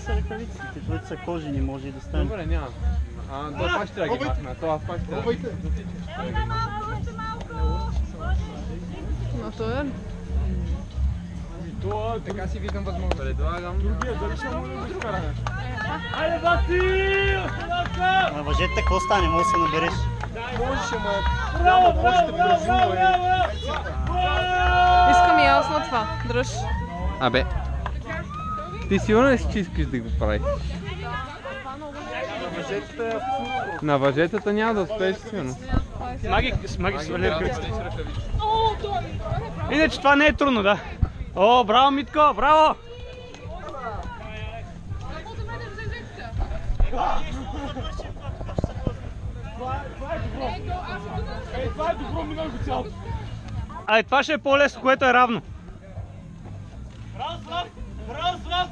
са ръкавиците, които са кожени, може и да стане. Добре, няма. Това пак ще трябва да ги махме, това пак ще трябва да ги Но това е... Това, така си викам възможност. Предлагам. Другия, дали ще му да изкараме? Айде, Васи! Остановка! На въжете какво стане, може да се набереш. Можеше, ма... Браво, браво, браво, браво! Искам и ясно това. Дръж. Абе. Ти сигурно ли си, че искаш да го правиш? На въжетата няма да успееш сигурно. Смаги свали ръкавиците. Иначе това не е трудно, да. О, браво, Митко, браво! Това е добро, минал го цялото. Ай, това ще е по-лесно, което е равно. Браво, Слав! Браво, Слав!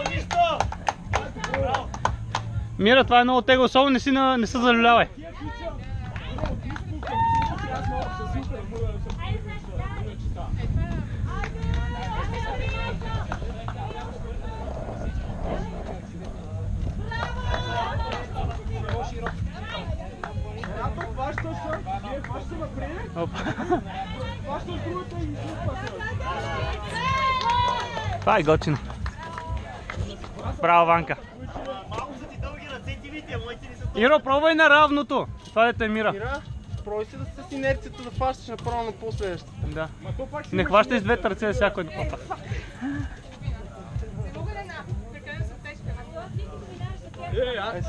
Нищо! Мира, това е много тегло, особено не се залюлявай. Това е готино. Браво, Ванка. Малко са ти дълги ръцете, вите, моите не са толкова. Иро, пробвай на равното. Това дето е Мира. Мира, пробвай си да с инерцията да фащаш направо на последващата. Да. Не хващай с двете ръце за всяко едно пъта.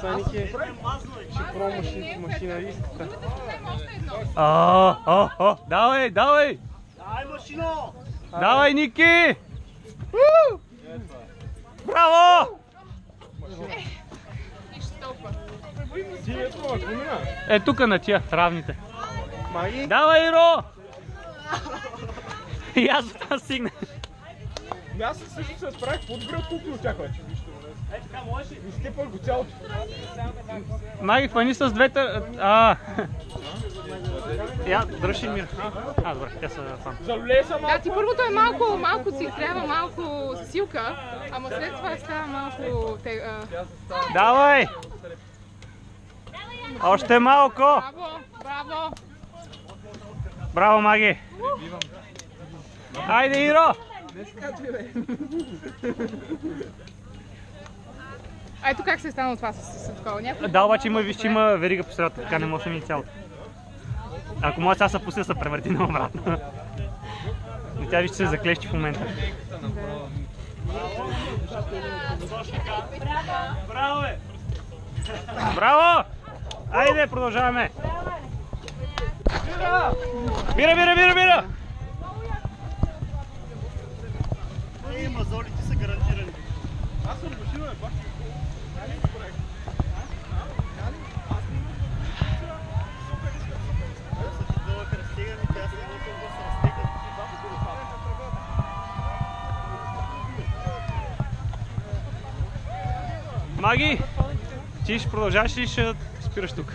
Сега Ники ще пробва машинаристата. Давай, давай! Ай, машино! Давай, Ники! Браво! Е, тук на тия, равните. Маги? Давай, Иро! И аз оттам стигна. Аз също се справих по-добре от кукли от тях вече. Е, така можеш ли? Изтепай го цялото. Маги, хвани с двете... Я, дръжи Мира. Добре, тя са там. Залюлей са малко. Да, ти първото е малко си трябва малко силка, ама след това става малко... Давай! Още малко! Браво, браво! Браво, Маги! Айде, Иро! Ето как се е станало това с такова някакво? Да, обаче виж, че има верига по средата, така не може да ми цялото. Ако може сега се пусне, се превърти на обратно. Но тя виж, че се заклещи в момента. Браво, е! Браво! Айде, продължаваме! Мира! Мазолите са гарантирани. Аз съм машина, бах. Маги, ти ще продължаваш или ще спираш тук?